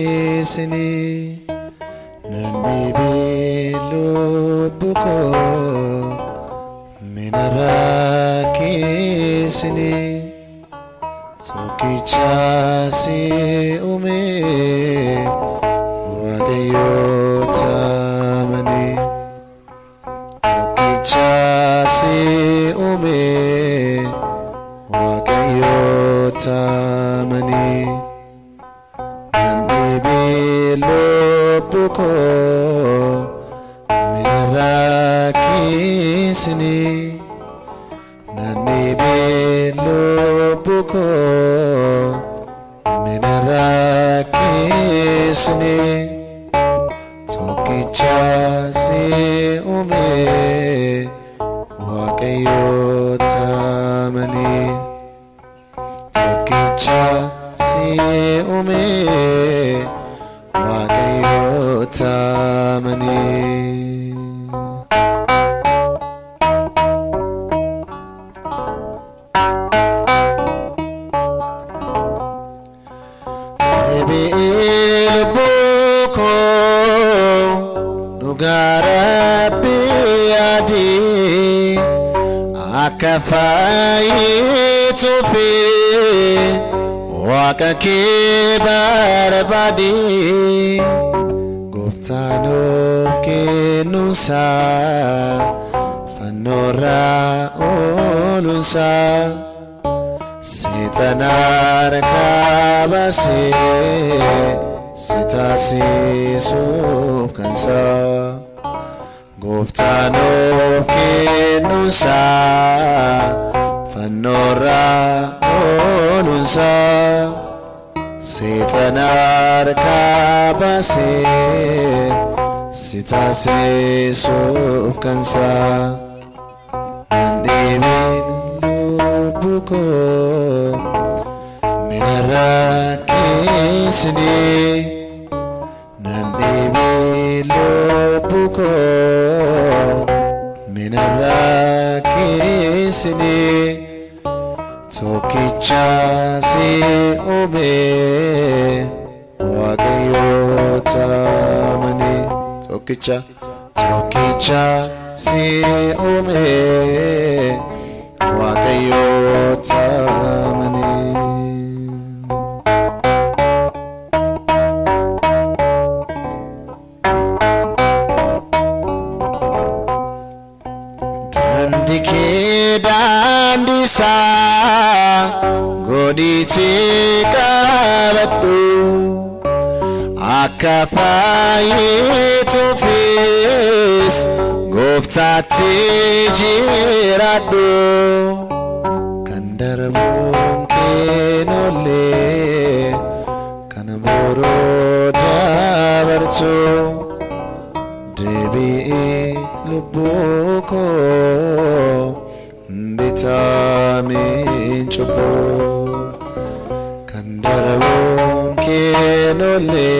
rakisini nannibilu buko mina rakisini sokichasi ume wagayotamani sokichasi ume wagayotamani buko mina rakisini nannibilu buko mina rakisini sokichasi ume wagayotamani sokichasi ume wagayotamani debi'il buko nugarabbi adi akafayitu fi wakaki barbadi goftaanuf kennusa fannoorra oolusa seexanar kabase sitaasisuuf kansa goftaanuf kennusa fannoorra oolusa seexanar kabase sitaasisuuf kansa nannibilu buko mina rakisini nannibilu buko mina rakisini sokichasi ume wagayotamani sokichasi ume wagayotamani dandike dandisa goditi qabadhu akafayitu fis goftatti jiradhu kan darbuun keenolle kan boroo dabartu deebi'ee lubbuu koo bitamiin cubbuu kan darbuun keenolle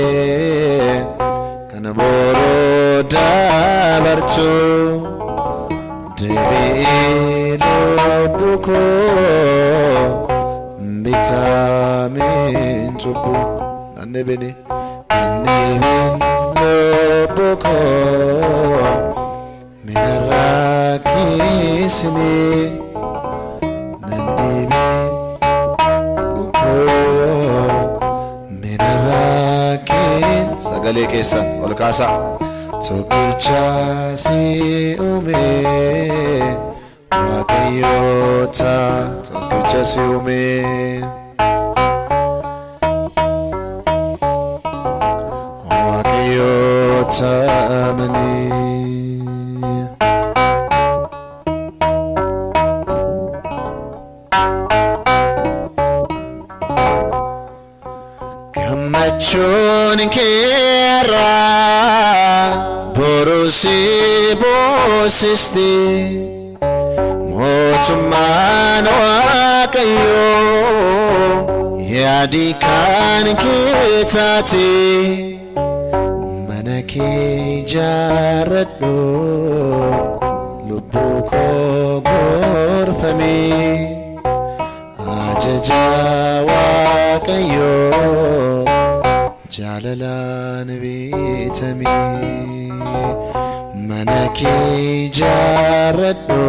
kan boroo dabartu deebi'ee lubbuu koo bitamiin cubbuu annebeni lubbuu koo mina rakisini nannibilu koo mina rakisini sagalee keessan ol kaasaa sokichasi ume wagayota sokichasi ume wagayotamani gammachuun keerra borusi boosisti mootummaan waaqayyoo yaadi kan kee taate mana kee jaaradhu lubbuu koo gorfame ajaja waaqayyo jaalalaan bitame mana kee jaaradhu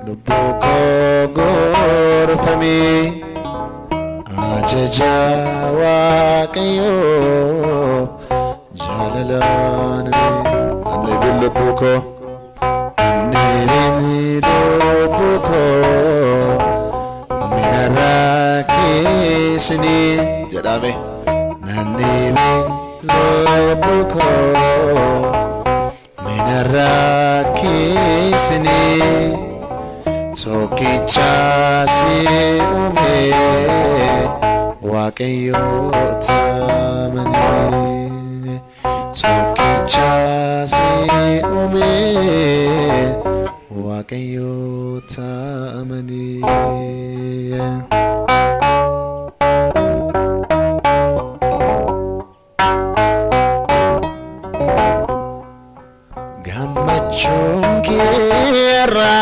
lubbuu koo gorfame ajaja waaqayyo jaalalaan bitame lubbuu koo minarrakisni jedhame nanneebin lubbuko minarrakisni tokkicha si uume waaqayyo tamani tokkicha si uume waaqayyo tamani gammachuun keerra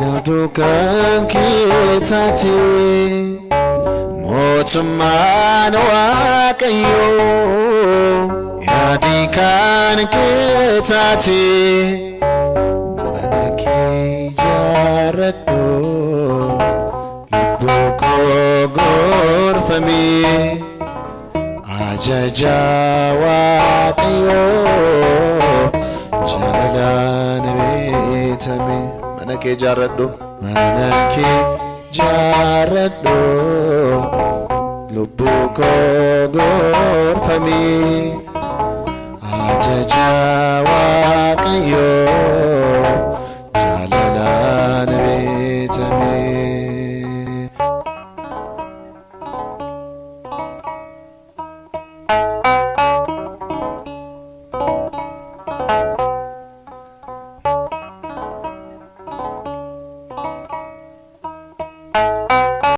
yaadukan keetaati mootummaan waaqayyo yaadi kan keetaati mana kee jaaradhu lubbuu koo gorfame ajaja waaqayyo jaalalaan bitame mana kee jaaradhu lubbuu koo gorfame ajaja